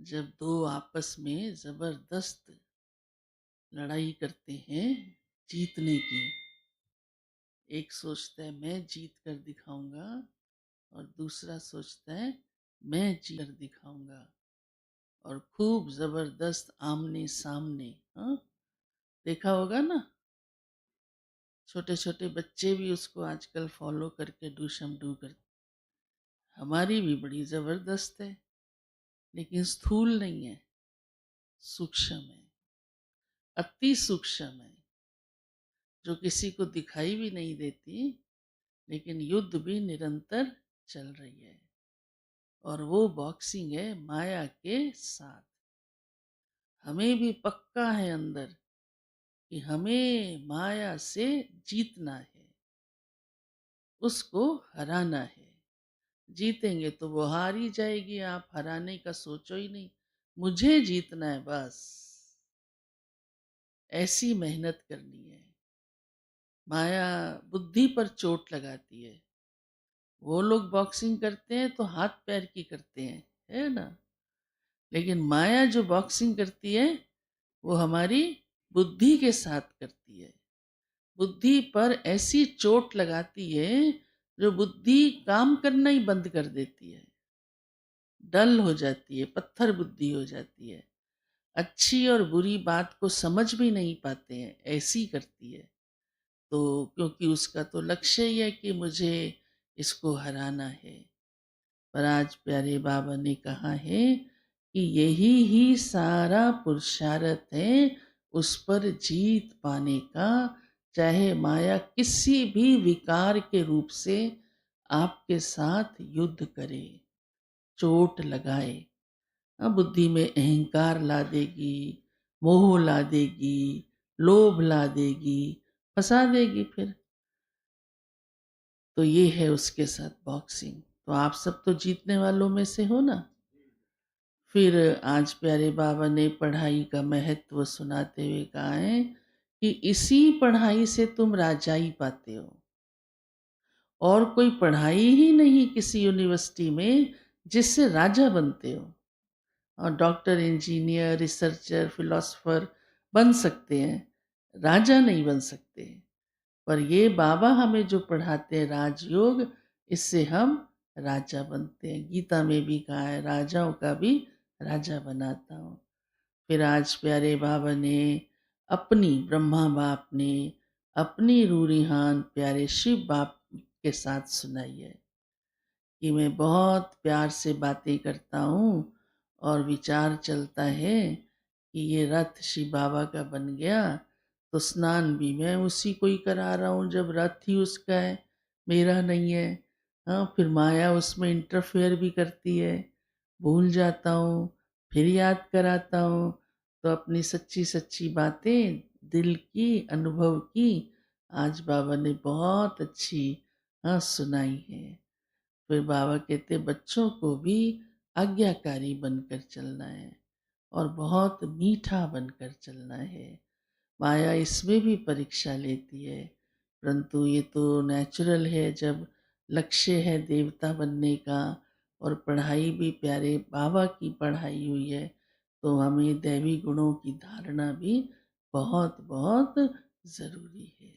जब दो आपस में जबरदस्त लड़ाई करते हैं जीतने की। एक सोचता है मैं जीत कर दिखाऊंगा और दूसरा सोचता है मैं जीत कर दिखाऊंगा, और खूब जबरदस्त आमने सामने। हाँ, देखा होगा ना, छोटे छोटे बच्चे भी उसको आजकल फॉलो करके डूशम डू करते। हमारी भी बड़ी जबरदस्त है, लेकिन स्थूल नहीं है, सूक्ष्म है, अति सूक्ष्म है, जो किसी को दिखाई भी नहीं देती, लेकिन युद्ध भी निरंतर चल रही है। और वो बॉक्सिंग है माया के साथ। हमें भी पक्का है अंदर कि हमें माया से जीतना है, उसको हराना है। जीतेंगे तो वो हार ही जाएगी, आप हराने का सोचो ही नहीं, मुझे जीतना है बस। ऐसी मेहनत करनी है। माया बुद्धि पर चोट लगाती है। वो लोग बॉक्सिंग करते हैं तो हाथ पैर की करते हैं, है ना, लेकिन माया जो बॉक्सिंग करती है वो हमारी बुद्धि के साथ करती है। बुद्धि पर ऐसी चोट लगाती है जो बुद्धि काम करना ही बंद कर देती है, डल हो जाती है, पत्थर बुद्धि हो जाती है, अच्छी और बुरी बात को समझ भी नहीं पाते हैं, ऐसी करती है। तो क्योंकि उसका तो लक्ष्य ही है कि मुझे इसको हराना है। पर आज प्यारे बाबा ने कहा है कि यही ही सारा पुरुषार्थ है उस पर जीत पाने का, चाहे माया किसी भी विकार के रूप से आपके साथ युद्ध करे, चोट लगाए। बुद्धि में अहंकार ला देगी, मोह ला देगी, लोभ ला देगी, फंसा देगी फिर। तो ये है उसके साथ बॉक्सिंग। तो आप सब तो जीतने वालों में से हो ना। फिर आज प्यारे बाबा ने पढ़ाई का महत्व सुनाते हुए कहा है कि इसी पढ़ाई से तुम राजाई पाते हो, और कोई पढ़ाई ही नहीं किसी यूनिवर्सिटी में जिससे राजा बनते हो। और डॉक्टर, इंजीनियर, रिसर्चर, फिलोसोफर बन सकते हैं, राजा नहीं बन सकते। पर ये बाबा हमें जो पढ़ाते हैं राजयोग, इससे हम राजा बनते हैं। गीता में भी कहा है राजाओं का भी राजा बनाता हूँ। फिर आज प्यारे बाबा ने अपनी, ब्रह्मा बाप ने अपनी रूरिहान प्यारे शिव बाप के साथ सुनाई है कि मैं बहुत प्यार से बातें करता हूँ और विचार चलता है कि ये रथ शिव बाबा का बन गया, तो स्नान भी मैं उसी को ही करा रहा हूँ जब रथ ही उसका है, मेरा नहीं है। हाँ, फिर माया उसमें इंटरफेयर भी करती है, भूल जाता हूँ, फिर याद कराता हूँ। तो अपनी सच्ची सच्ची बातें, दिल की, अनुभव की, आज बाबा ने बहुत अच्छी, हाँ, सुनाई है। फिर बाबा कहते बच्चों को भी आज्ञाकारी बनकर चलना है और बहुत मीठा बनकर चलना है। माया इसमें भी परीक्षा लेती है, परंतु ये तो नेचुरल है। जब लक्ष्य है देवता बनने का और पढ़ाई भी प्यारे बाबा की पढ़ाई हुई है, तो हमें दैवी गुणों की धारणा भी बहुत बहुत ज़रूरी है।